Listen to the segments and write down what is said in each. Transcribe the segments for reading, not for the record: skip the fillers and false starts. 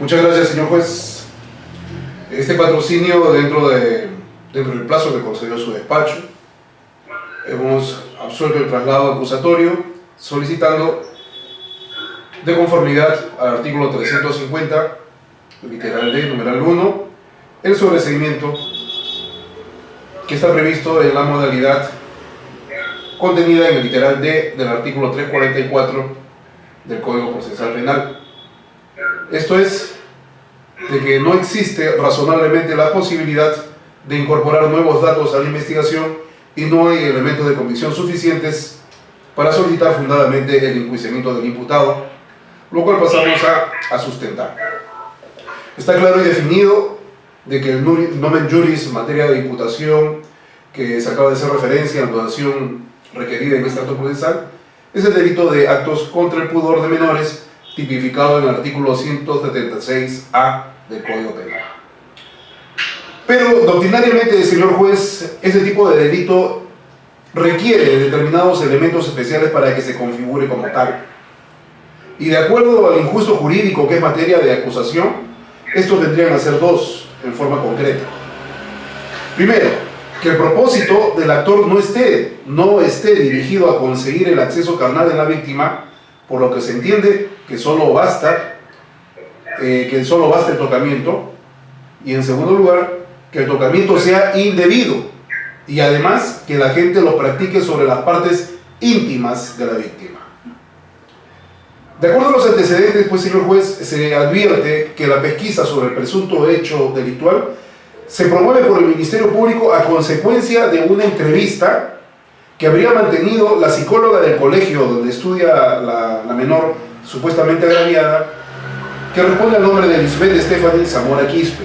Muchas gracias, señor juez. Este patrocinio dentro del plazo que concedió su despacho, hemos absuelto el traslado acusatorio solicitando, de conformidad al artículo 350, literal D, numeral 1, el sobreseimiento que está previsto en la modalidad contenida en el literal D del artículo 344 del Código Procesal Penal. Esto es, de que no existe razonablemente la posibilidad de incorporar nuevos datos a la investigación y no hay elementos de convicción suficientes para solicitar fundadamente el enjuiciamiento del imputado, lo cual pasamos a sustentar. Está claro y definido de que el nomen juris en materia de imputación que se acaba de hacer referencia en la dotación requerida en este acto procesal es el delito de actos contra el pudor de menores, tipificado en el artículo 176A del Código Penal. Pero doctrinariamente, señor juez, ese tipo de delito requiere determinados elementos especiales para que se configure como tal. Y de acuerdo al injusto jurídico que es materia de acusación, estos vendrían a ser dos en forma concreta. Primero, que el propósito del actor no esté dirigido a conseguir el acceso carnal de la víctima, por lo que se entiende que solo basta el tocamiento, y en segundo lugar, que el tocamiento sea indebido y además que la gente lo practique sobre las partes íntimas de la víctima. De acuerdo a los antecedentes, pues, señor juez, se advierte que la pesquisa sobre el presunto hecho delictual se promueve por el Ministerio Público a consecuencia de una entrevista que habría mantenido la psicóloga del colegio donde estudia la menor supuestamente agraviada, que responde al nombre de Lisbeth Stephanie Zamora Quispe.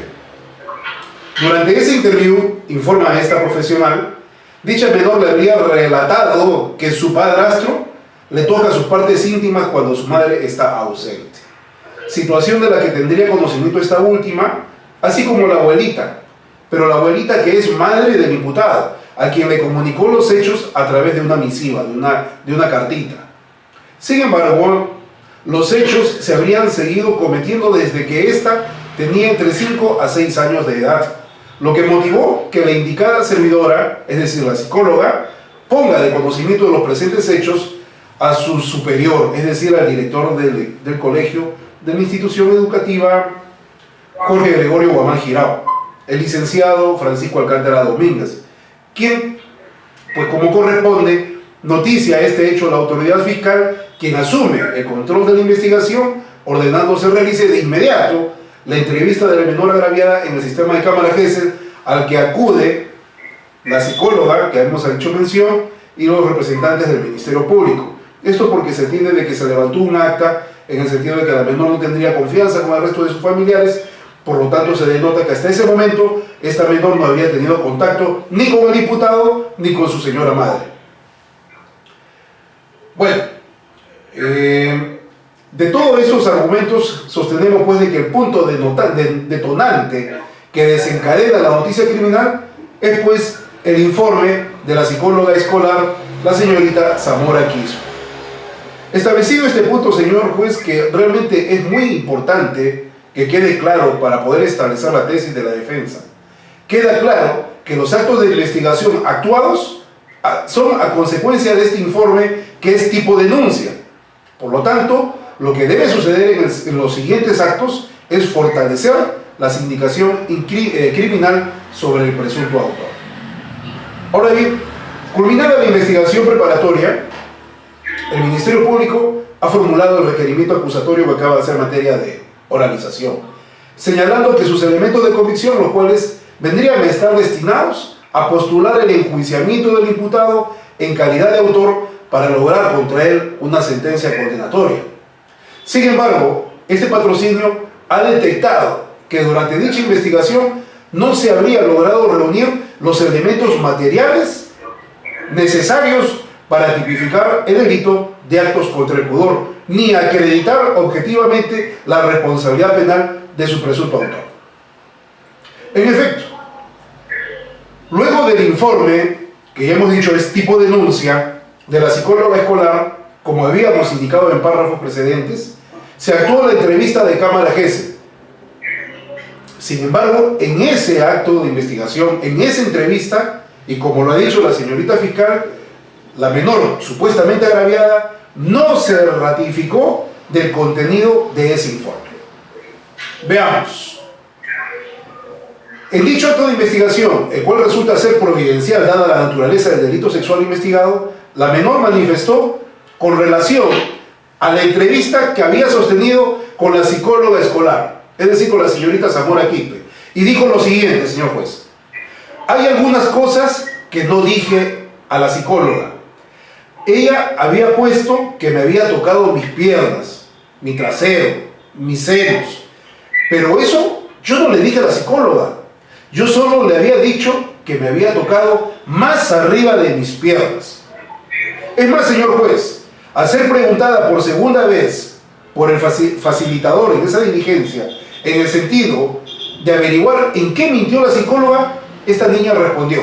Durante ese interview, informa esta profesional, dicha menor le habría relatado que su padrastro le toca sus partes íntimas cuando su madre está ausente. Situación de la que tendría conocimiento esta última, así como la abuelita, pero la abuelita que es madre del imputado, a quien le comunicó los hechos a través de una misiva, de una cartita. Sin embargo, los hechos se habrían seguido cometiendo desde que ésta tenía entre 5 a 6 años de edad, lo que motivó que la indicada servidora, es decir, la psicóloga, ponga de conocimiento de los presentes hechos a su superior, es decir, al director del colegio de la institución educativa Jorge Gregorio Guamán Girao, el licenciado Francisco Alcántara Domínguez, quien, pues como corresponde, noticia este hecho a la autoridad fiscal, quien asume el control de la investigación, ordenando se realice de inmediato la entrevista de la menor agraviada en el sistema de cámara Gesell, al que acude la psicóloga, que hemos hecho mención, y los representantes del Ministerio Público. Esto porque se entiende de que se levantó un acta en el sentido de que la menor no tendría confianza con el resto de sus familiares, por lo tanto se denota que hasta ese momento esta menor no había tenido contacto ni con el imputado ni con su señora madre. Bueno, de todos estos argumentos sostenemos pues de que el punto detonante que desencadena la noticia criminal es pues el informe de la psicóloga escolar, la señorita Zamora Quispe. Establecido este punto, señor juez, que realmente es muy importante que quede claro para poder establecer la tesis de la defensa. Queda claro que los actos de investigación actuados son a consecuencia de este informe, que es tipo denuncia. Por lo tanto, lo que debe suceder en los siguientes actos es fortalecer la sindicación criminal sobre el presunto autor. Ahora bien, culminada la investigación preparatoria, el Ministerio Público ha formulado el requerimiento acusatorio que acaba de ser materia de oralización, señalando que sus elementos de convicción, los cuales vendrían a estar destinados a postular el enjuiciamiento del imputado en calidad de autor para lograr contra él una sentencia condenatoria. Sin embargo, este patrocinio ha detectado que durante dicha investigación no se habría logrado reunir los elementos materiales necesarios para tipificar el delito de actos contra el pudor, ni acreditar objetivamente la responsabilidad penal de su presunto autor. En efecto, luego del informe, que ya hemos dicho es tipo denuncia, de la psicóloga escolar, como habíamos indicado en párrafos precedentes, se actuó la entrevista de cámara Gesell, Sin embargo, en ese acto de investigación, en esa entrevista, y como lo ha dicho la señorita fiscal, la menor supuestamente agraviada no se ratificó del contenido de ese informe. Veamos. En dicho acto de investigación, el cual resulta ser providencial dada la naturaleza del delito sexual investigado, la menor manifestó con relación a la entrevista que había sostenido con la psicóloga escolar, es decir, con la señorita Zamora Quispe, y dijo lo siguiente, señor juez: hay algunas cosas que no dije a la psicóloga. Ella había puesto que me había tocado mis piernas, mi trasero, mis senos, pero eso yo no le dije a la psicóloga. Yo solo le había dicho que me había tocado más arriba de mis piernas. Es más, señor juez, al ser preguntada por segunda vez por el facilitador en esa diligencia, en el sentido de averiguar en qué mintió la psicóloga, esta niña respondió: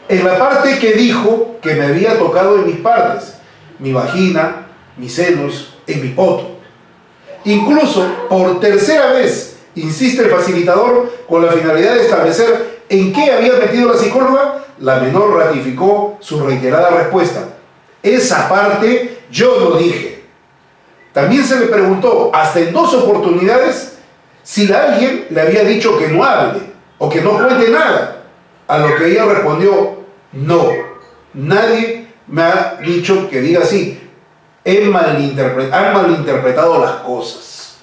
en la parte que dijo que me había tocado en mis partes, mi vagina, mis senos, en mi poto. Incluso, por tercera vez, insiste el facilitador con la finalidad de establecer en qué había metido la psicóloga. La menor ratificó su reiterada respuesta: esa parte yo no dije. También se le preguntó, hasta en 2 oportunidades, si alguien le había dicho que no hable o que no cuente nada, a lo que ella respondió: no, nadie me ha dicho que diga así, han malinterpretado las cosas.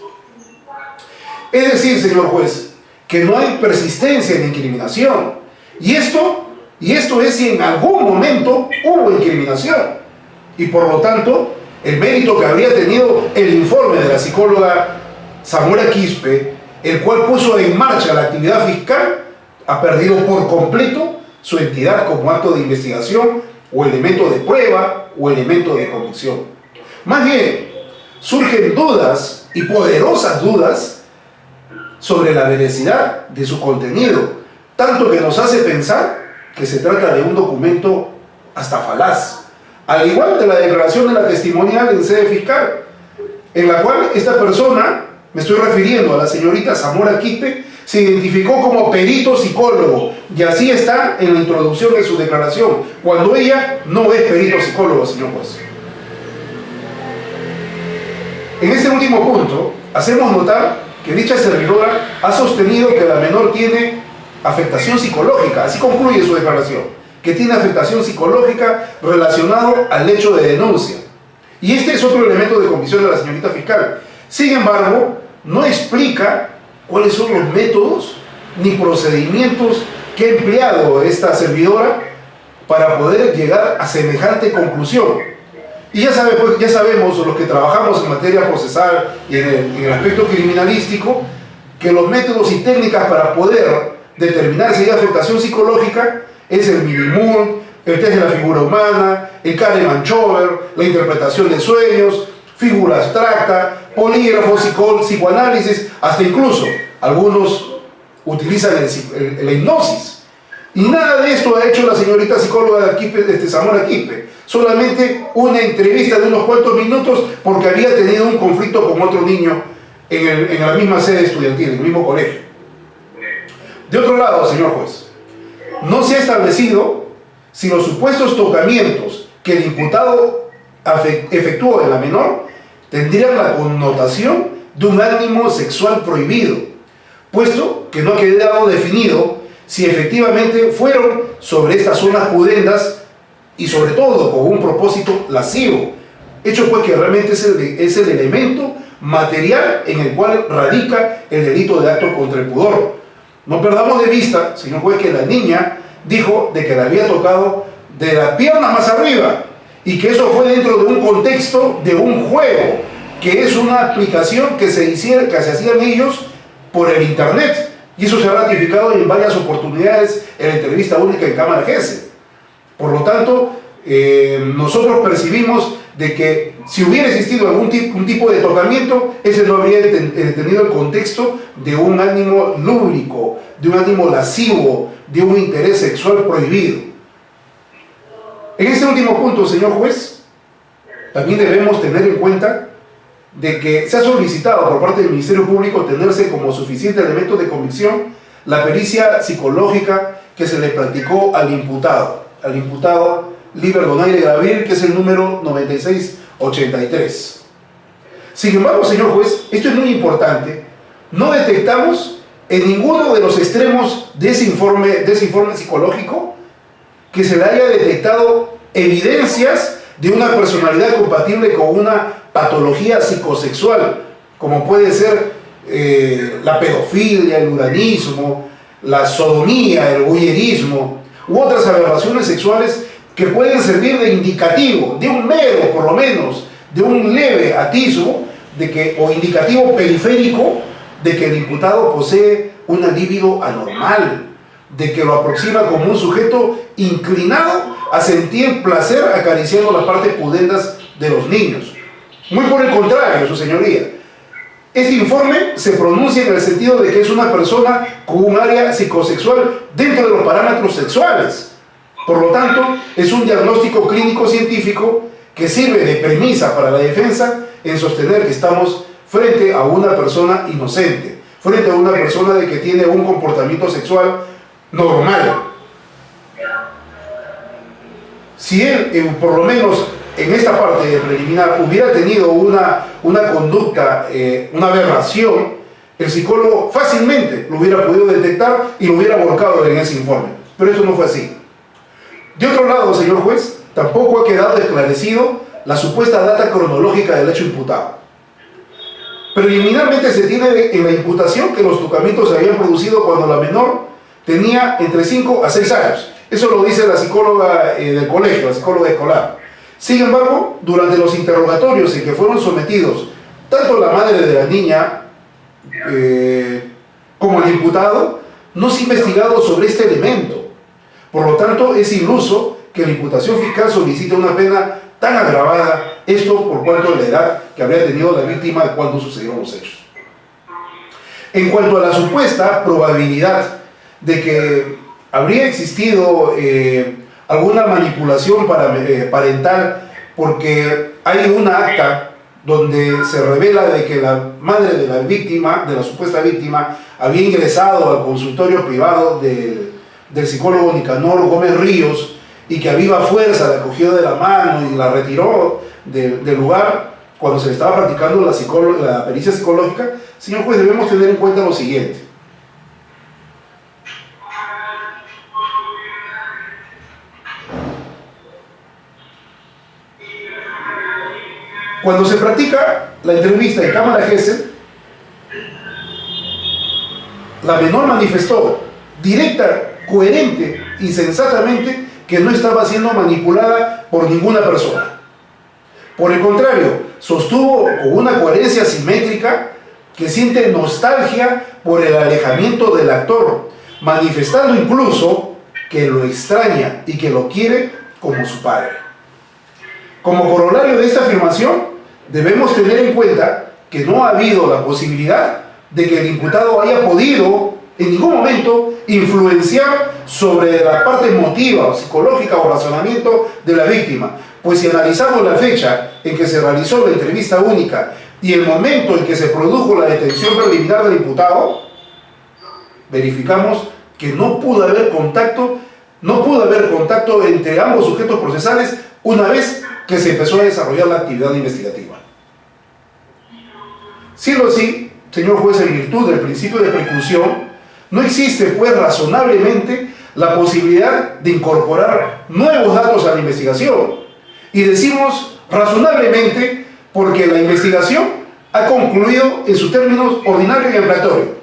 Es decir, señor juez, que no hay persistencia en la incriminación. Y esto es si en algún momento hubo incriminación. Y por lo tanto, el mérito que habría tenido el informe de la psicóloga Zamora Quispe, el cual puso en marcha la actividad fiscal, ha perdido por completo su entidad como acto de investigación o elemento de prueba o elemento de convicción. Más bien, surgen dudas y poderosas dudas sobre la veracidad de su contenido, tanto que nos hace pensar que se trata de un documento hasta falaz, al igual de la declaración de la testimonial en sede fiscal, en la cual esta persona, me estoy refiriendo a la señorita Zamora Quispe, se identificó como perito psicólogo, y así está en la introducción de su declaración, cuando ella no es perito psicólogo, señor juez. En este último punto, hacemos notar que dicha servidora ha sostenido que la menor tiene afectación psicológica, así concluye su declaración, que tiene afectación psicológica relacionado al hecho de denuncia. Y este es otro elemento de convicción de la señorita fiscal. Sin embargo, no explica cuáles son los métodos ni procedimientos que ha empleado esta servidora para poder llegar a semejante conclusión. Y ya sabemos, los que trabajamos en materia procesal y en el aspecto criminalístico, que los métodos y técnicas para poder determinar si hay afectación psicológica es el Minimood, el test de la figura humana, el Kahneman-Chover, la interpretación de sueños, figura abstracta, polígrafo, psicoanálisis, hasta incluso algunos utilizan la hipnosis. Y nada de esto ha hecho la señorita psicóloga Zamora Quispe. Solamente una entrevista de unos cuantos minutos porque había tenido un conflicto con otro niño en la misma sede estudiantil, en el mismo colegio. De otro lado, señor juez, no se ha establecido si los supuestos tocamientos que el imputado efectuó en la menor tendrían la connotación de un ánimo sexual prohibido, puesto que no ha quedado definido si efectivamente fueron sobre estas zonas pudendas y sobre todo con un propósito lascivo, hecho pues que realmente es el elemento material en el cual radica el delito de acto contra el pudor. No perdamos de vista, señor juez, que la niña dijo de que le había tocado de la pierna más arriba y que eso fue dentro de un contexto de un juego, que es una aplicación que se hacían ellos por el internet, y eso se ha ratificado en varias oportunidades en la entrevista única en Cámara GESE. Por lo tanto, nosotros percibimos de que si hubiera existido un tipo de tocamiento, ese no habría tenido el contexto de un ánimo lúbrico, de un ánimo lascivo, de un interés sexual prohibido. En este último punto, señor juez, también debemos tener en cuenta de que se ha solicitado por parte del Ministerio Público tenerse como suficiente elemento de convicción la pericia psicológica que se le practicó al imputado Liber Donaire Gabriel, que es el número 9683. Sin embargo, señor juez, esto es muy importante, no detectamos en ninguno de los extremos de ese informe psicológico que se le haya detectado evidencias de una personalidad compatible con una patología psicosexual, como puede ser la pedofilia, el uranismo, la sodomía, el voyerismo u otras aberraciones sexuales que pueden servir de indicativo, de un mero, por lo menos, de un leve atisbo o indicativo periférico de que el imputado posee una libido anormal, de que lo aproxima como un sujeto inclinado a sentir placer acariciando las partes pudendas de los niños. Muy por el contrario, su señoría. Este informe se pronuncia en el sentido de que es una persona con un área psicosexual dentro de los parámetros sexuales. Por lo tanto, es un diagnóstico clínico científico que sirve de premisa para la defensa en sostener que estamos frente a una persona inocente, frente a una persona que tiene un comportamiento sexual normal. Si él, por lo menos en esta parte de preliminar, hubiera tenido una conducta, una aberración, el psicólogo fácilmente lo hubiera podido detectar y lo hubiera volcado en ese informe. Pero eso no fue así. De otro lado, señor juez, tampoco ha quedado esclarecido la supuesta data cronológica del hecho imputado. Preliminarmente se tiene en la imputación que los tocamientos se habían producido cuando la menor tenía entre 5 a 6 años. Eso lo dice la psicóloga del colegio, la psicóloga escolar. Sin embargo, durante los interrogatorios en que fueron sometidos tanto la madre de la niña como el imputado, no se ha investigado sobre este elemento. Por lo tanto, es iluso que la imputación fiscal solicite una pena tan agravada, esto por cuanto de la edad que habría tenido la víctima cuando sucedieron los hechos. En cuanto a la supuesta probabilidad de que habría existido alguna manipulación parental, porque hay una acta donde se revela de que la madre de la víctima, de la supuesta víctima, había ingresado al consultorio privado del psicólogo Nicanor Gómez Ríos y que a viva fuerza la cogió de la mano y la retiró del lugar cuando se le estaba practicando la pericia psicológica. Señor juez, debemos tener en cuenta lo siguiente. Cuando se practica la entrevista en cámara Gesell, la menor manifestó directa, coherente y sensatamente que no estaba siendo manipulada por ninguna persona. Por el contrario, sostuvo con una coherencia simétrica que siente nostalgia por el alejamiento del actor, manifestando incluso que lo extraña y que lo quiere como su padre. Como corolario de esta afirmación, debemos tener en cuenta que no ha habido la posibilidad de que el imputado haya podido en ningún momento influenciar sobre la parte emotiva o psicológica o razonamiento de la víctima, pues si analizamos la fecha en que se realizó la entrevista única y el momento en que se produjo la detención preliminar del imputado, verificamos que no pudo haber contacto entre ambos sujetos procesales una vez que se empezó a desarrollar la actividad investigativa. Siendo así, señor juez, en virtud del principio de preclusión, no existe, pues, razonablemente la posibilidad de incorporar nuevos datos a la investigación. Y decimos razonablemente porque la investigación ha concluido en sus términos ordinario y ampliatorio.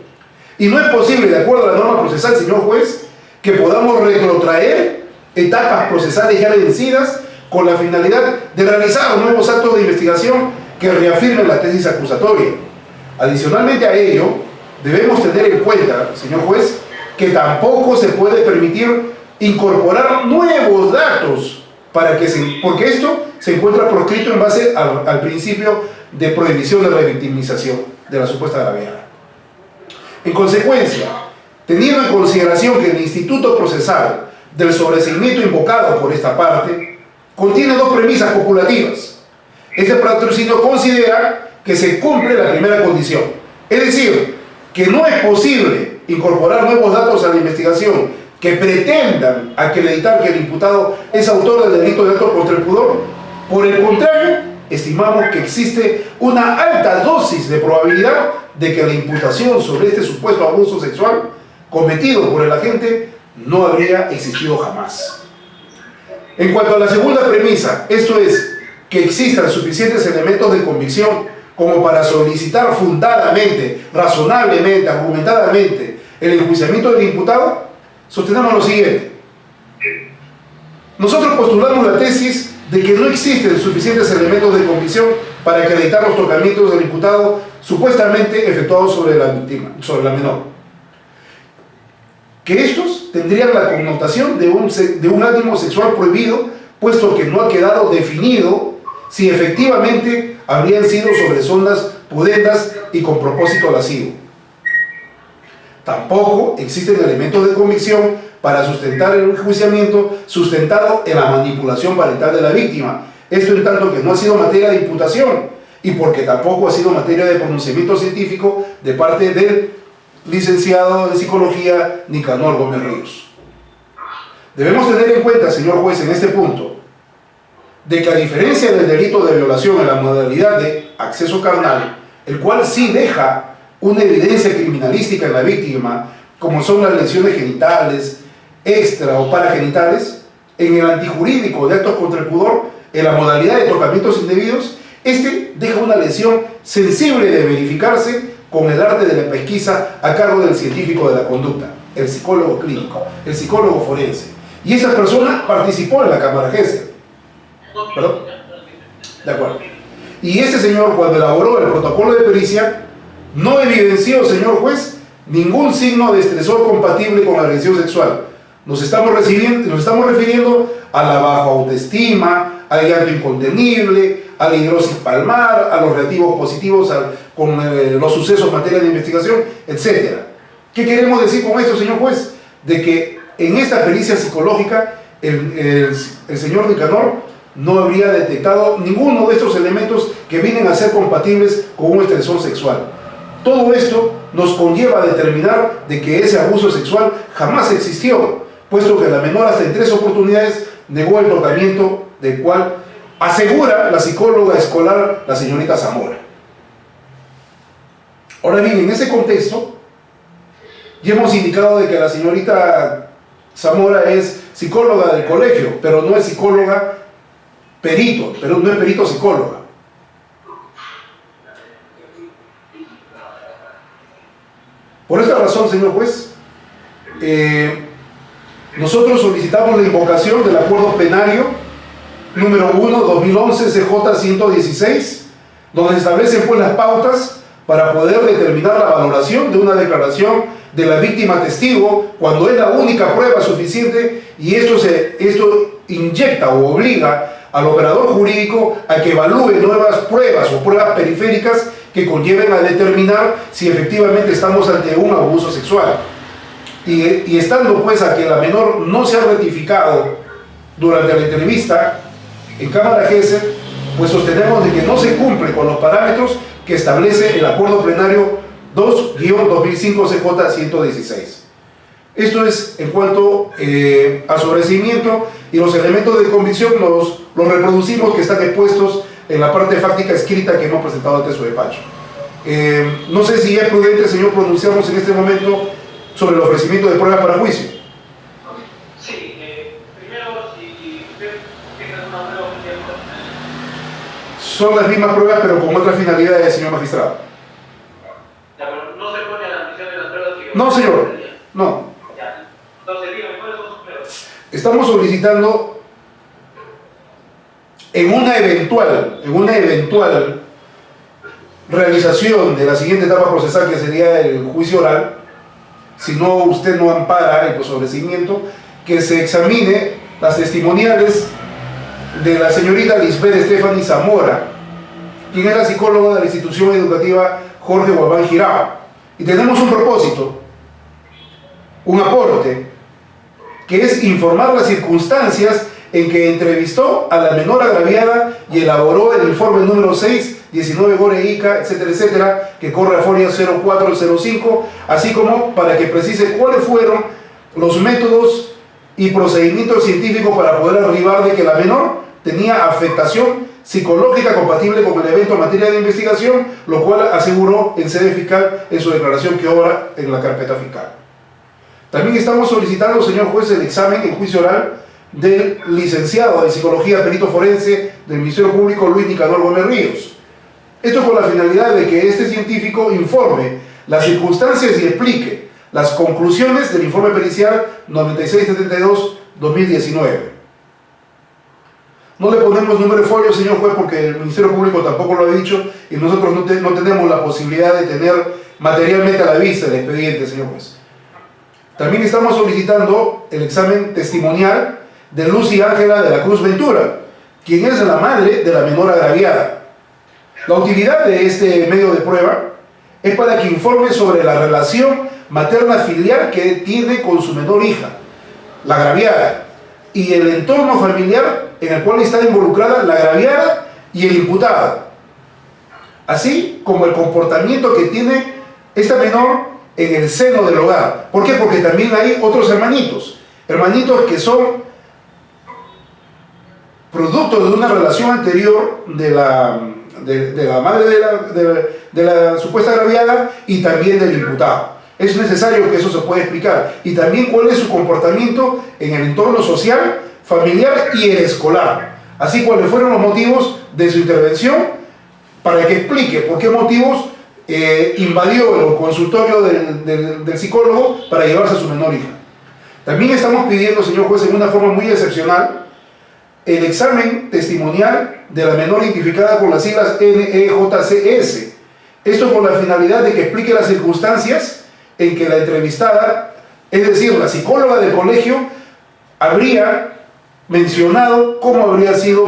Y no es posible, de acuerdo a la norma procesal, señor juez, que podamos retrotraer etapas procesales ya vencidas con la finalidad de realizar nuevos actos de investigación que reafirmen la tesis acusatoria. Adicionalmente a ello, debemos tener en cuenta, señor juez, que tampoco se puede permitir incorporar nuevos datos porque esto se encuentra proscrito en base al principio de prohibición de revictimización de la supuesta gravedad. En consecuencia, teniendo en consideración que el instituto procesal del sobreseimiento invocado por esta parte contiene dos premisas copulativas, este patrocinio considera que se cumple la primera condición. Es decir, que no es posible incorporar nuevos datos a la investigación que pretendan acreditar que el imputado es autor del delito de acto contra el pudor. Por el contrario, estimamos que existe una alta dosis de probabilidad de que la imputación sobre este supuesto abuso sexual cometido por el agente no habría existido jamás. En cuanto a la segunda premisa, esto es, que existan suficientes elementos de convicción como para solicitar fundadamente, razonablemente, argumentadamente el enjuiciamiento del imputado, sostenemos lo siguiente. Nosotros postulamos la tesis de que no existen suficientes elementos de convicción para acreditar los tocamientos del imputado supuestamente efectuados sobre la víctima, sobre la menor. Que estos tendrían la connotación de un ánimo sexual prohibido, puesto que no ha quedado definido si efectivamente habrían sido sobre sondas pudendas y con propósito lascivo. Tampoco existen elementos de convicción para sustentar el enjuiciamiento sustentado en la manipulación parental de la víctima. Esto en tanto que no ha sido materia de imputación y porque tampoco ha sido materia de pronunciamiento científico de parte del licenciado en psicología Nicanor Gómez Ríos. Debemos tener en cuenta, señor juez, en este punto, de que a diferencia del delito de violación en la modalidad de acceso carnal, el cual sí deja una evidencia criminalística en la víctima, como son las lesiones genitales, extra o paragenitales, en el antijurídico de actos contra el pudor, en la modalidad de tocamientos indebidos, este deja una lesión sensible de verificarse con el arte de la pesquisa a cargo del científico de la conducta, el psicólogo clínico, el psicólogo forense. Y esa persona participó en la Cámara Gesell. ¿Perdón? De acuerdo. Y ese señor, cuando elaboró el protocolo de pericia, no evidenció, señor juez, ningún signo de estresor compatible con la agresión sexual. Nos estamos refiriendo a la baja autoestima, al llanto incontenible, a la hidrosis palmar, a los reactivos positivos con los sucesos en materia de investigación, etc. ¿Qué queremos decir con esto, señor juez? De que en esta pericia psicológica el señor Nicanor no habría detectado ninguno de estos elementos que vienen a ser compatibles con un estresor sexual. Todo esto nos conlleva a determinar de que ese abuso sexual jamás existió, puesto que la menor hasta en 3 oportunidades negó el tratamiento del cual asegura la psicóloga escolar, la señorita Zamora. Ahora bien, en ese contexto, ya hemos indicado de que la señorita Zamora es psicóloga del colegio, pero no es psicóloga perito, pero no es perito psicóloga. Por esta razón, señor juez, nosotros solicitamos la invocación del acuerdo plenario número 1, 2011, CJ 116, donde se establecen pues las pautas para poder determinar la valoración de una declaración de la víctima testigo cuando es la única prueba suficiente, y esto inyecta o obliga al operador jurídico a que evalúe nuevas pruebas o pruebas periféricas que conlleven a determinar si efectivamente estamos ante un abuso sexual. Y estando pues a que la menor no se ha rectificado durante la entrevista en Cámara Gesell, pues sostenemos de que no se cumple con los parámetros que establece el acuerdo plenario 2-2005 CJ 116. Esto es en cuanto a su recibimiento, y los elementos de convicción los reproducimos que están expuestos en la parte fáctica escrita que hemos presentado ante su despacho. No sé si es prudente, señor, pronunciarnos en este momento sobre el ofrecimiento de pruebas para juicio. Sí, primero, si usted tiene alguna prueba oficial. Son las mismas pruebas, pero con otras finalidades, señor magistrado. Ya, pero no se pone a la admisión de las pruebas que... No, señor, no. Ya, entonces dígame, ¿cuáles son sus pruebas? Estamos solicitando en una eventual realización de la siguiente etapa procesal, que sería el juicio oral, si no usted no ampara el sobreseimiento, que se examine las testimoniales de la señorita Lisbeth Stephanie Zamora, quien es la psicóloga de la institución educativa Jorge Guabán Girao. Y tenemos un propósito, un aporte, que es informar las circunstancias en que entrevistó a la menor agraviada y elaboró el informe número 6, 19 Gore Ica, etcétera, etcétera, que corre a folio 0405, así como para que precise cuáles fueron los métodos y procedimientos científicos para poder arribar de que la menor tenía afectación psicológica compatible con el evento en materia de investigación, lo cual aseguró en sede fiscal en su declaración que obra en la carpeta fiscal. También estamos solicitando, señor juez, el examen en juicio oral del licenciado de Psicología Perito Forense del Ministerio Público Luis Nicanor Gómez Ríos. Esto con la finalidad de que este científico informe las circunstancias y explique las conclusiones del informe pericial 9672-2019. No le ponemos número de folio, señor juez, porque el Ministerio Público tampoco lo ha dicho y nosotros no tenemos la posibilidad de tener materialmente a la vista el expediente, señor juez. También estamos solicitando el examen testimonial de Lucy Ángela de la Cruz Ventura, quien es la madre de la menor agraviada. La utilidad de este medio de prueba es para que informe sobre la relación materna filial que tiene con su menor hija, la agraviada, y el entorno familiar en el cual está involucrada la agraviada y el imputado, así como el comportamiento que tiene esta menor en el seno del hogar. ¿Por qué? Porque también hay otros hermanitos que son producto de una relación anterior de la madre de la supuesta agraviada y también del imputado. Es necesario que eso se pueda explicar, y también cuál es su comportamiento en el entorno social, familiar y el escolar, así cuáles fueron los motivos de su intervención, para que explique por qué motivos invadió el consultorio del psicólogo para llevarse a su menor hija. También estamos pidiendo, señor juez, en una forma muy excepcional, el examen testimonial de la menor identificada con las siglas NEJCS. Esto con la finalidad de que explique las circunstancias en que la entrevistada, es decir, la psicóloga del colegio, habría mencionado cómo habría sido